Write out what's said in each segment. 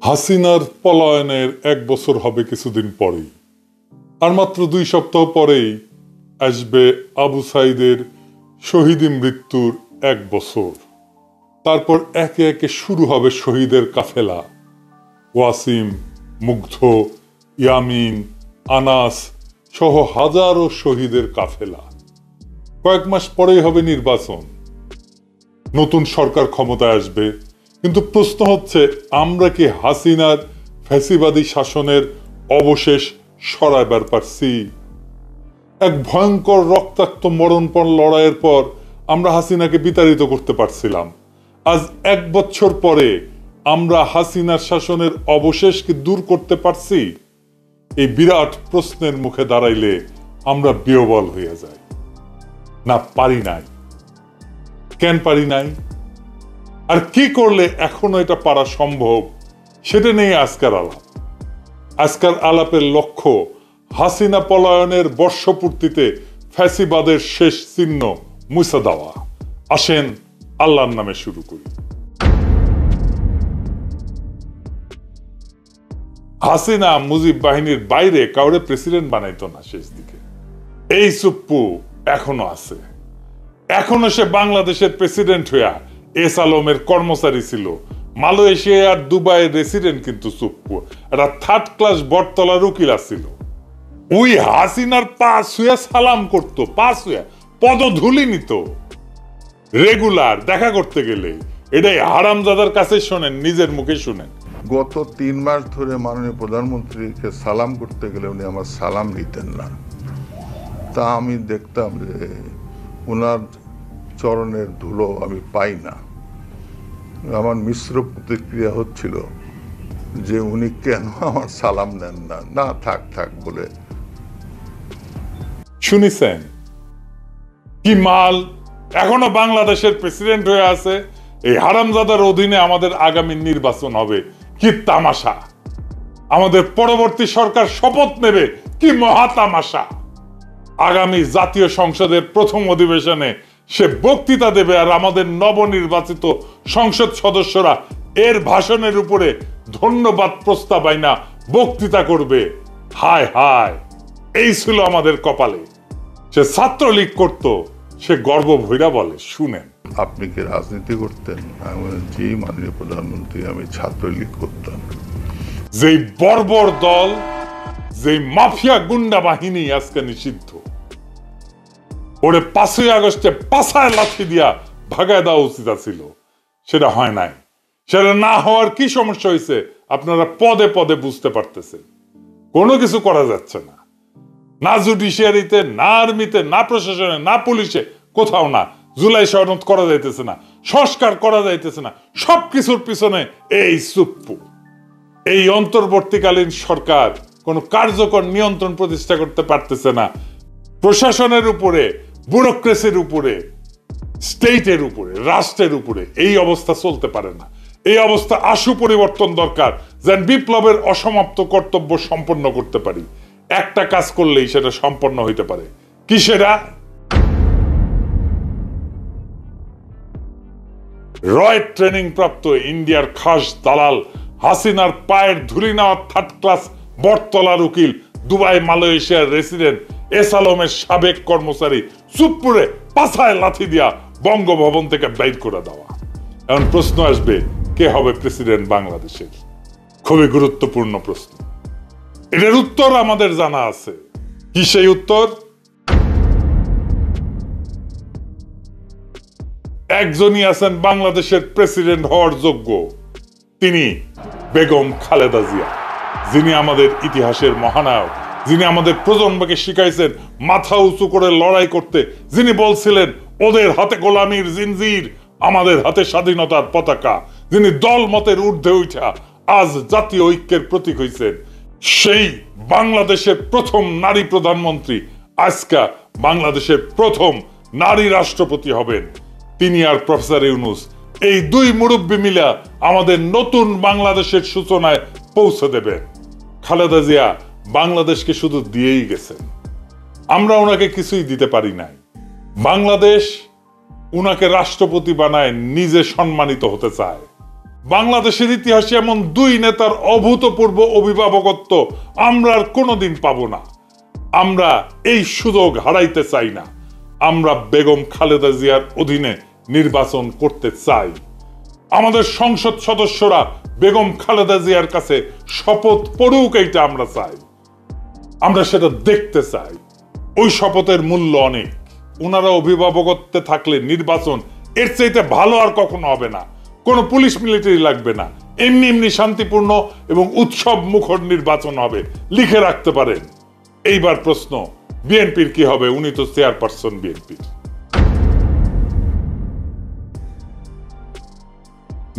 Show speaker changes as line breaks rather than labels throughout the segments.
হাসিনার পলায়নের 1 বছর হবে কিছুদিন পরেই, আর মাত্র 2 সপ্তাহ পরেই আসবে আবু সাইদের শহীদ মৃত্যুর 1 বছর। তারপর একে একে শুরু হবে শহীদের কাফেলা। ওয়াসিম, মুগ্ধ, ইয়ামিন, আনাস সহ হাজারো শহীদের কাফেলা। কয়েক মাস পরেই হবে নির্বাচন, নতুন সরকার ক্ষমতায় আসবে। কিন্তু প্রশ্ন হচ্ছে, আমরা কি হাসিনার ফ্যাসিবাদী শাসনের অবশেষ সরাইবার পারছি? এক ভয়ঙ্কর রক্তাক্ত মরণপণ লড়াইয়ের পর আমরা হাসিনাকে বিতাড়িত করতে পারছিলাম। আজ 1 বছর পরে আমরা হাসিনার শাসনের অবশেষ কি দূর করতে পারছি? এই বিরাট প্রশ্নের মুখে দাঁড়াইলে আমরা বিহ্বল হইয়া যাই। না, পারি নাই। কেন পারি নাই? আর কি করলে এখনো এটা পারা সম্ভব, সেটা নিয়ে আজকের আলাপ। আজকের আলাপের লক্ষ্য হাসিনা পলায়নের বর্ষপূর্তিতে ফ্যাসিবাদের শেষ চিহ্ন মুছে দেওয়া। আসেন আল্লাহর নামে শুরু করি। হাসিনা মুজিব বাহিনীর বাইরে কাউরে প্রেসিডেন্ট বানাইতো না শেষ দিকে। এই চুপ্পু এখনো আছে। এখনো সে বাংলাদেশের প্রেসিডেন্ট হইয়া এস আলমের কর্মচারী ছিল। মালয়েশিয়া আর দুবাইয়ের রেসিডেন্ট কিন্তু চুপ্পু একটা 3rd ক্লাস বটতলার উকিল ছিল। ওই হাসিনার পা ছুঁয়া সালাম করতো, পা ছুঁয়া পদধূলি নিত রেগুলার দেখা করতে গেলে। এটাই হারামজাদার কাছে শোনেন, নিজের মুখে শুনেন।
গত 3 মাস ধরে মাননীয় প্রধানমন্ত্রীকে সালাম করতে গেলে উনি আমার সালাম নিতেন না। তা আমি দেখতাম যে ওনার চরণের ধুলো আমি পাই না। আমার মিশ্র প্রতিক্রিয়া হচ্ছিল যে উনি কেন আমার সালাম নেন না। না, থাক থাক বলে।
শুনিছেন কি মাল এখনো বাংলাদেশের প্রেসিডেন্ট হয়ে আছে। এই হারামজাদার অধীনে আমাদের আগামী নির্বাচন হবে, কি তামাশা। আমাদের পরবর্তী সরকার শপথ নেবে, কি মহা তামাশা। আগামী জাতীয় সংসদের প্রথম অধিবেশনে সে বক্তৃতা দেবে, আর আমাদের নবনির্বাচিত সংসদ সদস্যরা এর ভাষণের উপরে ধন্যবাদ প্রস্তাব আইনা বক্তৃতা করবে। হায় হায়, এই ছিল আমাদের কপালে। সে ছাত্রলীগ করত, সে গর্ব ভৈরা বলে, শুনেন।
আপনি কি রাজনীতি করতেন? আমি জি মাননীয় প্রধানমন্ত্রী, আমি ছাত্রলীগ করতাম।
যেই বর্বর দল, যেই মাফিয়া গুন্ডা বাহিনী আজকে নিষিদ্ধ, ওরে 5ই আগস্টে পাছায় লাথি দিয়া ভাগায় দেওয়া উচিত ছিল। সেটা হয় নাই। সেটা না হওয়ার কি সমস্যা হয়েছে আপনারা পদে পদে বুঝতে পারতেছেন। কোনো কিছু করা যাচ্ছে না, না জুডিশিয়ারিতে, না আর্মিতে, না প্রশাসনে, না পুলিশে, কোথাও না। জুলাই সনদ করা যাইতেছে না, সংস্কার করা যাইতেছে না। সবকিছুর পিছনে এই চুপ্পু। এই অন্তর্বর্তীকালীন সরকার কোনো কার্যকর নিয়ন্ত্রণ প্রতিষ্ঠা করতে পারতেছে না। প্রশাসনের উপরে, ব্যুরোক্রেসির উপরে, স্টেটের উপরে, রাষ্ট্রের উপরে এই অবস্থা চলতে পারে না। এই অবস্থা আশু পরিবর্তন দরকার, যেন বিপ্লবের অসমাপ্ত কর্তব্য সম্পন্ন করতে পারি। একটা কাজ করলেই সেটা সম্পন্ন হইতে পারে। কি সেটা? রয় ট্রেনিং প্রাপ্ত ইন্ডিয়ার খাস দালাল হাসিনার পায়ের ধুলি নেওয়া 3rd ক্লাস বটতলার উকিল, দুবাই মালয়েশিয়ার রেসিডেন্ট এস আলমের সাবেক কর্মচারী চুপ্পুরে পাছায় লাথি দিয়া বঙ্গভবন থেকে বাইর করে দেওয়া। এখন প্রশ্ন আসবে, কে হবে প্রেসিডেন্ট বাংলাদেশের? খুবই গুরুত্বপূর্ণ প্রশ্ন। এটার উত্তর আমাদের জানা আছে। কি সেই উত্তর? একজনই আছেন বাংলাদেশের প্রেসিডেন্ট হওয়ার যোগ্য, তিনি বেগম খালেদা জিয়া, যিনি আমাদের ইতিহাসের মহানায়ক, যিনি আমাদের প্রজন্মকে শিখাইছেন মাথা উঁচু করে লড়াই করতে, যিনি বলছিলেন ওদের হাতে গোলামীর জিনজির, আমাদের হাতে স্বাধীনতার পতাকা, যিনি দল মতের ঊর্ধ্বে উঠা আজ জাতীয় ঐক্যের প্রতীক হইছেন। সেই বাংলাদেশের প্রথম নারী প্রধানমন্ত্রী, আজকে বাংলাদেশের প্রথম নারী রাষ্ট্রপতি হবেন। তিনি আর প্রফেসর ইউনূস, এই 2 মুরব্বি মিলা আমাদের নতুন বাংলাদেশের সূচনায় পৌঁছে দেবে। খালেদা জিয়া বাংলাদেশকে শুধু দিয়েই গেছেন, আমরা ওনাকে কিছুই দিতে পারি নাই। বাংলাদেশ উনাকে রাষ্ট্রপতি বানায় নিজে সম্মানিত হতে চায়। বাংলাদেশের ইতিহাসে এমন দুই নেতার অভূতপূর্ব অভিভাবকত্ব আমরা আর কোনোদিন পাবো না। আমরা এই সুযোগ হারাইতে চাই না। আমরা বেগম খালেদা জিয়ার অধীনে নির্বাচন করতে চাই। আমাদের সংসদ সদস্যরা বেগম খালেদা জিয়ার কাছে শপথ পড়ুক, এইটা আমরা চাই। আমরা সেটা দেখতে চাই। ওই শপথের মূল্য অনেক। ওনারা অভিভাবকত্বে থাকলে নির্বাচন এর চাইতে ভালো আর কখনো হবে না। কোনো পুলিশ মিলিটারি লাগবে না, এমনি এমনি শান্তিপূর্ণ এবং উৎসব মুখর নির্বাচন হবে, লিখে রাখতে পারেন। এইবার প্রশ্ন, বিএনপির কি হবে? উনি তো চেয়ারপারসন বিএনপির।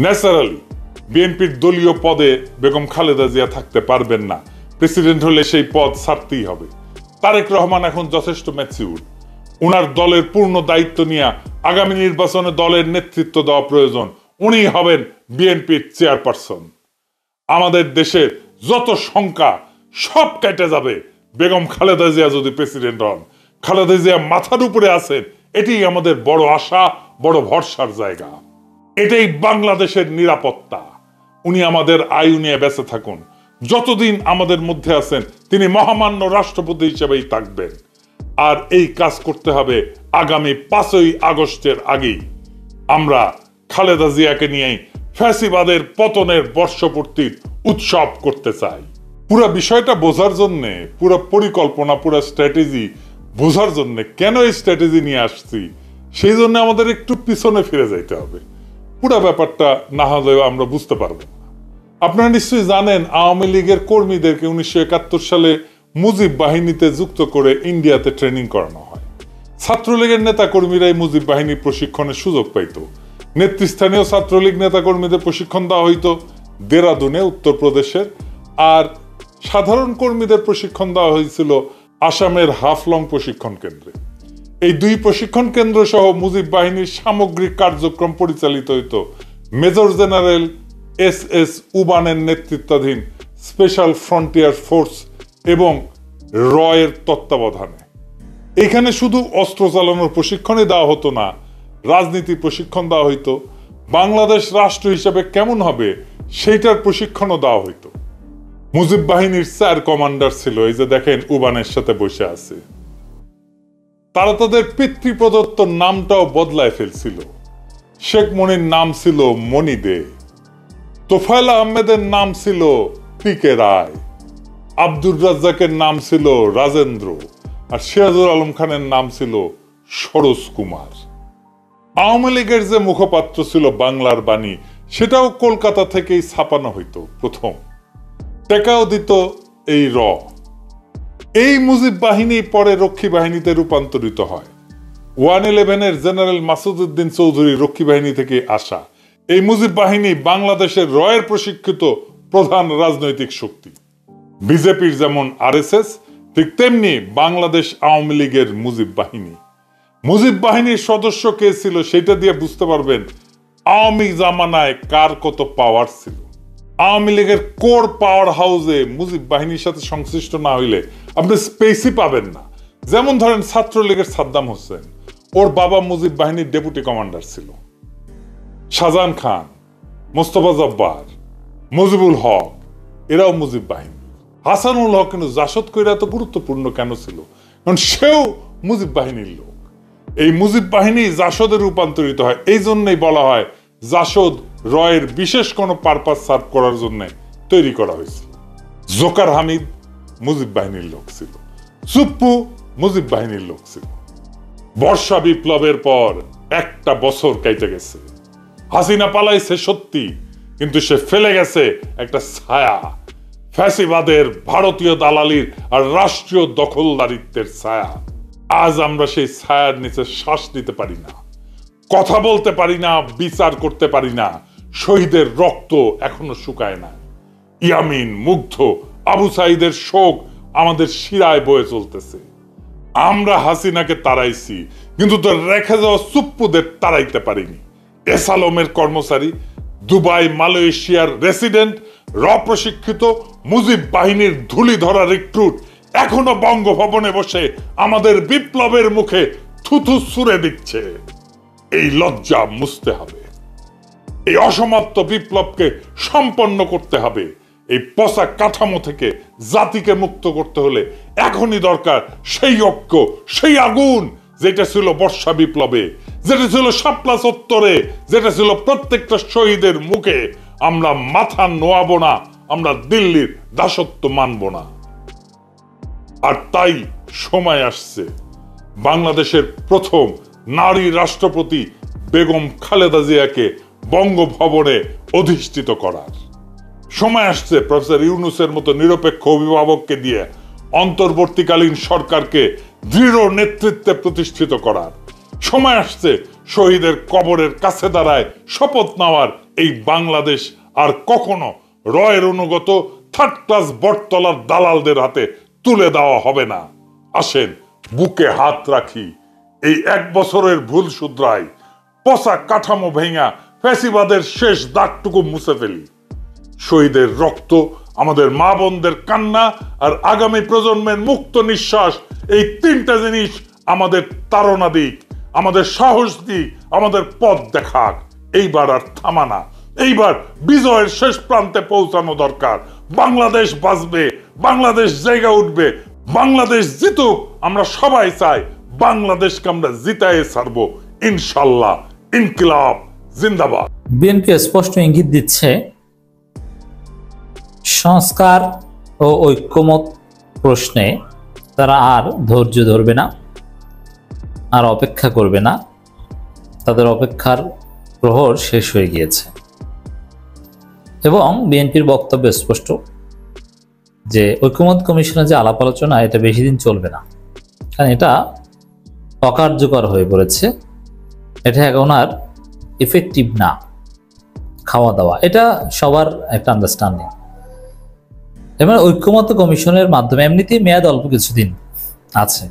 ন্যাচারালি বিএনপির দলীয় পদে বেগম খালেদা জিয়া থাকতে পারবেন না। প্রেসিডেন্ট হলে সেই পদ ছাড়তেই হবে। তারেক রহমান এখন যথেষ্ট ম্যাচিউর। উনার দলের পূর্ণ দায়িত্ব নিয়ে আগামী নির্বাচনে দলের নেতৃত্ব দেওয়া প্রয়োজন। উনি হবেন বিএনপির চেয়ারপারসন। আমাদের দেশের যত শঙ্কা সব কেটে যাবে বেগম খালেদা জিয়া যদি প্রেসিডেন্ট হন। খালেদা জিয়া মাথার উপরে আছেন, এটি আমাদের বড় আশা, বড় ভরসার জায়গা। এটাই বাংলাদেশের নিরাপত্তা। উনি আমাদের আয়ু নিয়ে বেঁচে থাকুন। যতদিন আমাদের মধ্যে আছেন তিনি মহামান্য রাষ্ট্রপতি হিসেবেই থাকবেন। আর এই কাজ করতে হবে আগামী 5ই আগস্টের আগেই। আমরা খালেদা জিয়াকে নিয়েই ফ্যাসিবাদের পতনের বর্ষপূর্তির উৎসব করতে চাই। পুরো বিষয়টা বোঝার জন্য, পুরো পরিকল্পনা, পুরো স্ট্র্যাটেজি বোঝার জন্য, কেন এই স্ট্র্যাটেজি নিয়ে আসছি সেই জন্য আমাদের একটু পিছনে ফিরে যাইতে হবে। পুরো ব্যাপারটা না হলেও আমরা বুঝতে পারবো না। আপনারা নিশ্চয়ই জানেন আওয়ামী লীগের কর্মীদেরকে 1971 সালে মুজিব বাহিনীতে যুক্ত করে ইন্ডিয়াতে ট্রেনিং করানো হয়। ছাত্রলীগের নেতা কর্মীরাই মুজিব বাহিনীর প্রশিক্ষণের সুযোগ পাইত। নেতৃস্থানীয় ছাত্রলীগ নেতা কর্মীদের প্রশিক্ষণ দেওয়া হইতো দেরাদুনে, উত্তরপ্রদেশের। আর সাধারণ কর্মীদের প্রশিক্ষণ দেওয়া হয়েছিল আসামের হাফলং প্রশিক্ষণ কেন্দ্রে। এই দুই প্রশিক্ষণ কেন্দ্র সহ মুজিব বাহিনীর সামগ্রিক কার্যক্রম পরিচালিত হইত মেজর জেনারেল SS উবানের নেতৃত্বাধীন স্পেশাল ফ্রন্টিয়ার ফোর্স এবং রয়ের তত্ত্বাবধানে। এখানে শুধু অস্ত্র চালানোর প্রশিক্ষণই দেওয়া হতো না, রাজনীতি প্রশিক্ষণ দেওয়া হইতো। বাংলাদেশ রাষ্ট্র হিসেবে কেমন হবে সেইটার প্রশিক্ষণও দেওয়া হইতো। মুজিব বাহিনীর 4 কমান্ডার ছিল, এই যে দেখেন উবানের সাথে বসে আছে। তারা তাদের পিতৃপ্রদত্ত নামটাও বদলায় ফেলছিল। শেখ মনির নাম ছিল মনি দে, তোফায়েল আহমেদের নাম ছিল PK রায়, আব্দুর রাজ্জাকের নাম ছিল রাজেন্দ্র, আর সিরাজুল আলম খানের নাম ছিল সরোজ কুমার। আওয়ামী লীগের যে মুখপাত্র ছিল বাংলার বাণী, সেটাও কলকাতা থেকেই ছাপানো হইতো প্রথম। টেকাও দিত এই এই মুজিব বাহিনী পরে রক্ষী বাহিনীতে রূপান্তরিত হয়। 111-এর জেনারেল মাসুদউদ্দিন চৌধুরী রক্ষী বাহিনী থেকে আসা। এই মুজিব বাহিনী বাংলাদেশের রয়ের প্রশিক্ষিত প্রধান রাজনৈতিক শক্তি। বিজেপির যেমন RSS, ঠিক তেমনি বাংলাদেশ আওয়ামী লীগের মুজিব বাহিনী। মুজিব বাহিনীর সদস্য কে ছিল সেটা দিয়ে বুঝতে পারবেন আওয়ামী জামানায় কার কত পাওয়ার ছিল। আওয়ামী লীগের কোর পাওয়ার হাউসে মুজিব বাহিনীর সাথে সংশ্লিষ্ট না হইলে আপনি স্পেসই পাবেন না। যেমন ধরেন ছাত্রলীগের সাদ্দাম হোসেন, ওর বাবা মুজিব বাহিনীর ডেপুটি কমান্ডার ছিল। শাহজাহান খান, মোস্তফা জব্বার, মুজিবুল হক, এরাও মুজিব বাহিনী। হাসানুল হক কিন্তু জাসদ কইরা এত গুরুত্বপূর্ণ কেন ছিল? কারণ সেও মুজিব বাহিনীর লোক। এই মুজিব বাহিনী জাসদে রূপান্তরিত হয়। এই জন্যই বলা হয় জাসদ রয়ের বিশেষ কোনো পারপাস সার্ভ করার জন্য তৈরি করা হয়েছিল। জোকার হামিদ মুজিব বাহিনীর লোক ছিল, সুপ্পু মুজিব বাহিনীর লোক ছিল। বর্ষা বিপ্লবের পর 1টা বছর কেটে গেছে। হাসিনা পালাইছে সত্যি, কিন্তু সে ফেলে গেছে একটা ছায়া, ফ্যাসিবাদের, ভারতীয় দালালির আর রাষ্ট্রীয় দখলদারিত্বের ছায়া। আজ আমরা সেই ছায়ার নিচে শ্বাস নিতে পারি না, কথা বলতে পারি না, বিচার করতে পারি না। শহীদের রক্ত এখনো শুকায় না। ইয়ামিন, মুগ্ধ, আবু সাইদের শোক আমাদের শিরায় বয়ে চলতেছে। আমরা হাসিনাকে তাড়াইছি, কিন্তু তো রেখে যাওয়া সুপ্পুদের তাড়াইতে পারিনি। এসালমের কর্মচারী, দুবাই, মালয়েশিয়ার রেসিডেন্ট, প্রশিক্ষিত মুজিব বাহিনীর ধুলি ধরা রিক্রুট এখনো বঙ্গভবনে বসে আমাদের বিপ্লবের মুখে থুথু ছুঁড়ে দিচ্ছে। এই লজ্জা মুছতে হবে। এই অসমাপ্ত বিপ্লবকে সম্পন্ন করতে হবে। এই পচা কাঠামো থেকে জাতিকে মুক্ত করতে হলে এখনই দরকার সেই ঐক্য, সেই আগুন যেটা ছিল বর্ষা বিপ্লবে, যেটা ছিল শাপলা চত্বরে, যেটা ছিল প্রত্যেকটা শহীদের মুখে। আমরা মাথা নোয়াবো না, আমরা দিল্লির দাসত্ব মানব না। আর তাই সময় আসছে বাংলাদেশের প্রথম নারী রাষ্ট্রপতি বেগম খালেদা জিয়াকে বঙ্গভবনে অধিষ্ঠিত করার। সময় আসছে প্রফেসর ইউনূসের মতো নিরপেক্ষ অভিভাবককে দিয়ে অন্তর্বর্তীকালীন সরকারকে দৃঢ় নেতৃত্বে প্রতিষ্ঠিত করার। সময় আসছে শহীদের কবরের কাছে দাঁড়ায় শপথ নেওয়ার। এই বাংলাদেশ আর কখনো রয়ের অনুগত থার্ড ক্লাস বটতলার দালালদের হাতে তুলে দেওয়া হবে না। আসেন বুকে হাত রাখি, এই 1 বছরের ভুল শুধরাই, পচা কাঠামো ভেঙা ফ্যাসিবাদের শেষ দাগটুকু মুছে ফেলি। শহীদের রক্ত, আমাদের মা বোনদের কান্না আর আগামী প্রজন্মের মুক্ত নিঃশ্বাস, এই 3টা জিনিস আমাদের তাড়না দিক, আমাদের সাহস দিক, আমাদের পথ দেখাক। এইবার আর থামানা, এইবার বিজয়ের শেষ প্রান্তে পৌঁছানো দরকার। বাংলাদেশ বাঁচবে, বাংলাদেশ জায়গা উঠবে, বাংলাদেশ জিতুক। আমরা সবাই চাই বাংলাদেশকে আমরা জিতায়ে ছাড়বো ইনশাল্লাহ। ইনকিলাব জিন্দাবাদ।
বিএনপি স্পষ্ট ইঙ্গিত দিচ্ছে সংস্কার ও ঐক্যমত প্রশ্নে তারা আর ধৈর্য ধরবে না, আর অপেক্ষা করবে না। তাদের অপেক্ষার প্রহর শেষ হয়ে গিয়েছে এবং বিএনপির বক্তব্য স্পষ্ট যে ঐক্যমত কমিশনের যে আলাপ আলোচনা এটা বেশি দিন চলবে না, কারণ এটা অকার্যকর হয়ে পড়েছে। এটা এখন আর ইফেক্টিভ না। খাওয়া দাওয়া এটা সবার একটা আন্ডারস্ট্যান্ডিং। এবার ঐক্যমত কমিশনের মাধ্যমে এমনিতেই মেয়াদ অল্প কিছুদিন আছে,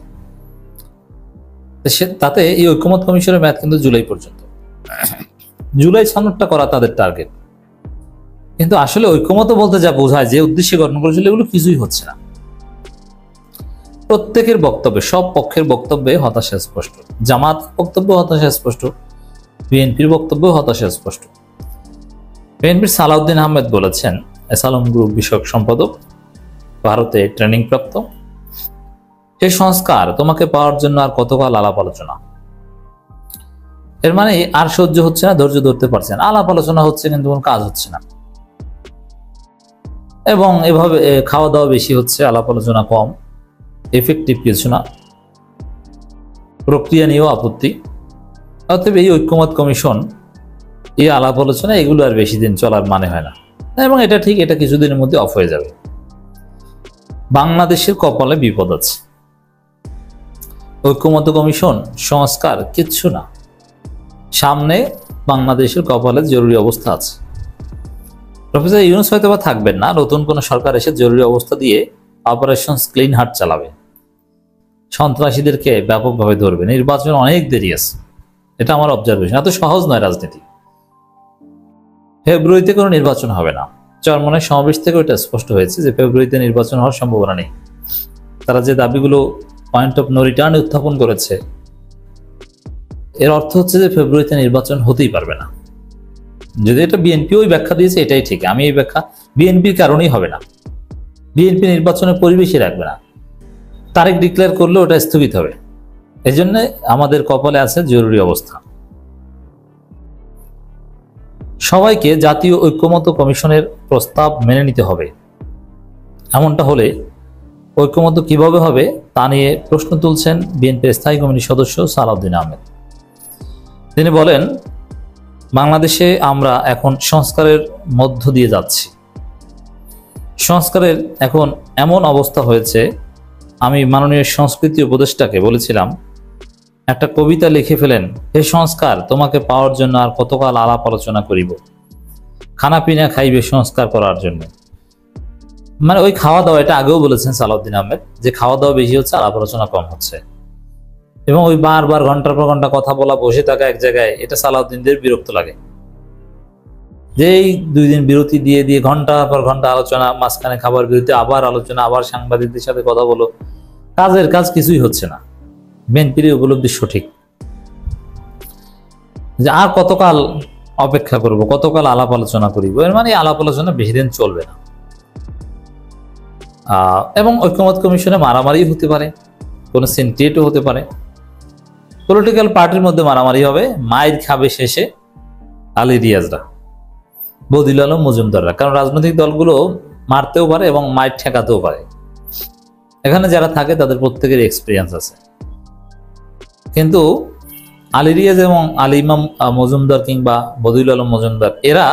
তাতে এই ঐক্যমত কমিশনের মেয়াদ কিন্তু জুলাই পর্যন্ত। জুলাই সনদটা করা তাদের টার্গেট, কিন্তু আসলে ঐক্যমত বলতে যা বোঝায়, যে উদ্দেশ্যে গঠন করেছিল, এগুলো কিছুই হচ্ছে না। প্রত্যেকের বক্তব্যে, সব পক্ষের বক্তব্যে হতাশা স্পষ্ট। জামাত বক্তব্য হতাশা স্পষ্ট, বিএনপির বক্তব্য হতাশা স্পষ্ট। বিএনপির সালাউদ্দিন আহমেদ বলেছেন, এসালম গ্রুপ বিষয়ক সম্পাদক, ভারতে ট্রেনিং প্রাপ্ত, এই সংস্কার তোমাকে পাওয়ার জন্য আর কতকাল আলাপ আলোচনা। এর মানে আর সহ্য হচ্ছে না, ধৈর্য ধরতে পারছেন। আলাপ আলোচনা হচ্ছে কিন্তু কোনো কাজ হচ্ছে না, এবং এভাবে খাওয়া দাওয়া বেশি হচ্ছে, আলাপ আলোচনা কম, এফেক্টিভ কিছু না, প্রক্রিয়া নিয়েও আপত্তি। অতএব এই ঐক্যমত কমিশন, এই আলাপ আলোচনা, এগুলো আর বেশি দিন চলার মানে হয় না, এবং এটা ঠিক, এটা কিছুদিনের মধ্যে অফ হয়ে যাবে। বাংলাদেশের কপালে বিপদ আছে। ঐক্যমত কমিশন, সংস্কার কিচ্ছু না, সামনে বাংলাদেশের কপালে জরুরি অবস্থা আছে। প্রফেসর ইউনূস হয়তো বা থাকবেন না, নতুন কোন সরকার এসে জরুরি অবস্থা দিয়ে অপারেশন ক্লিন হার্ট চালাবে, সন্ত্রাসীদেরকে ব্যাপকভাবে ধরবে। নির্বাচন অনেক দেরি আছে, এটা আমার অবজারভেশন। এত সহজ নয় রাজনীতি। ফেব্রুয়ারিতে কোনো নির্বাচন হবে না। চরমনের সমাবেশ থেকে ওইটা স্পষ্ট হয়েছে যে ফেব্রুয়ারিতে নির্বাচন হওয়ার সম্ভাবনা নেই। তারা যে দাবিগুলো পয়েন্ট অফ নো রিটার্ন উত্থাপন করেছে, এর অর্থ হচ্ছে যে ফেব্রুয়ারিতে নির্বাচন হতেই পারবে না। যদি এটা বিএনপি ওই ব্যাখ্যা দিয়েছে, এটাই ঠিক। আমি এই ব্যাখ্যা বিএনপির কারণেই হবে না। বিএনপি নির্বাচনের পরিবেশই রাখবে না, তারিখ ডিক্লেয়ার করলে ওটা স্থগিত হবে। এই জন্য আমাদের কপালে আছে জরুরি অবস্থা। সবাইকে জাতীয় ঐক্যমত কমিশনের প্রস্তাব মেনে নিতে হবে। এমনটা হলে ঐক্যমত কিভাবে হবে তা নিয়ে প্রশ্ন তুলছেন বিএনপির স্থায়ী কমিটির সদস্য সালাউদ্দিন আহমেদ। তিনি বলেন, বাংলাদেশে আমরা এখন সংস্কারের মধ্য দিয়ে যাচ্ছি। সংস্কারের এখন এমন অবস্থা হয়েছে, আমি মাননীয় সংস্কৃতি উপদেষ্টাকে বলেছিলাম, একটা কবিতা লিখে ফেলেন, হে সংস্কার তোমাকে পাওয়ার জন্য আর কতকাল আলাপ আলোচনা করিব, খানা পিনা খাইবে সংস্কার করার জন্য। মানে ওই খাওয়া দাওয়া, এটা আগেও বলেছেন সালাউদ্দিন আহমেদ, যে খাওয়া দাওয়া বেশি হচ্ছে, আলাপ আলোচনা কম হচ্ছে। এবং ওই বারবার ঘন্টার পর ঘন্টা কথা বলা, বসে থাকা এক জায়গায়, এটা সালাউদ্দিনদের বিরক্ত লাগে। যেই 2 দিন বিরতি দিয়ে দিয়ে ঘন্টার পর ঘন্টা আলোচনা, মাঝখানে খাবার বিরতি, আবার আলোচনা, আবার সাংবাদিকদের সাথে কথা বলো, কাজের কাজ কিছুই হচ্ছে না। বিএনপির উপলব্ধি সঠিক যে আর কতকাল অপেক্ষা করব, কতকাল আলাপ আলোচনা করিব, এর মানে আলাপ আলোচনা বেশি দিন চলবে না। এবং ঐক্যমত কমিশনে মারামারি হতে পারে, কোনো সিনক্রিয়েটও হতে পারে, পলিটিক্যাল পার্টির মধ্যে মারামারি হবে, মাইর খাবে শেষে আলী রিয়াজরা, বদিউল আলম মজুমদাররা। কারণ রাজনৈতিক দলগুলো মারতেও পারে এবং মাইর ঠেকাতেও পারে। এখানে যারা থাকে তাদের প্রত্যেকের এক্সপিরিয়েন্স আছে। কিন্তু আলী রিয়াজ এবং আলী ইমাম মজুমদার কিংবা বদিউল আলম মজুমদার এরা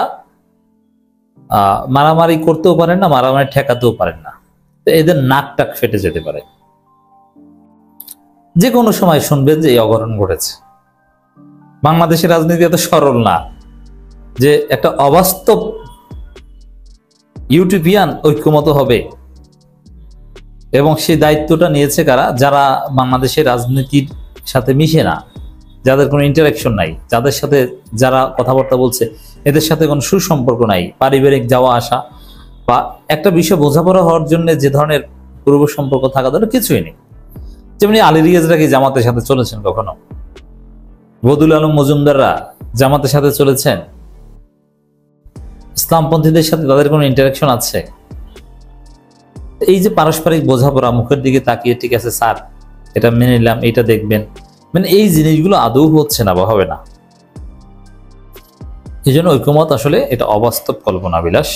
মারামারি করতেও পারেন না, মারামারি ঠেকাতেও পারেন না। তো এদের নাক টাক ফেটে যেতে পারে। যে কোনো সময় শুনবেন যে এই অঘটন ঘটেছে। বাংলাদেশের রাজনীতি এত সরল না যে একটা অবাস্তব ইউটোপিয়ান ঐক্যমত হবে। এবং সেই দায়িত্বটা নিয়েছে কারা? যারা বাংলাদেশের রাজনীতির সাথে মিশে না, যাদের কোনো ইন্টারাকশন নাই, যাদের সাথে যারা কথাবার্তা বলছে এদের সাথে কোনো সুসম্পর্ক নাই, পারিবারিক যাওয়া আসা বা একটা বিষয় বোঝাপড়া হওয়ার জন্য যে ধরনের পূর্ব সম্পর্ক থাকা দরকার কিছুই নেই। যেমনি আলী রিয়াজরা কি জামাতের সাথে চলেছেন কখনো? বদিউল আলম মজুমদাররা জামাতের সাথে চলেছেন? ইসলামপন্থীদের সাথে তাদের কোনো ইন্টারাকশন আছে? এই যে পারস্পরিক বোঝাপড়া, মুখের দিকে তাকিয়ে ঠিক আছে স্যার এটা মেনে নিলাম, এটা দেখবেন, মানে এই জিনিসগুলো আদৌ হচ্ছে না বা হবে না। এই জন্য ঐক্যমত আসলে এটা অবাস্তব কল্পনা বিলাস।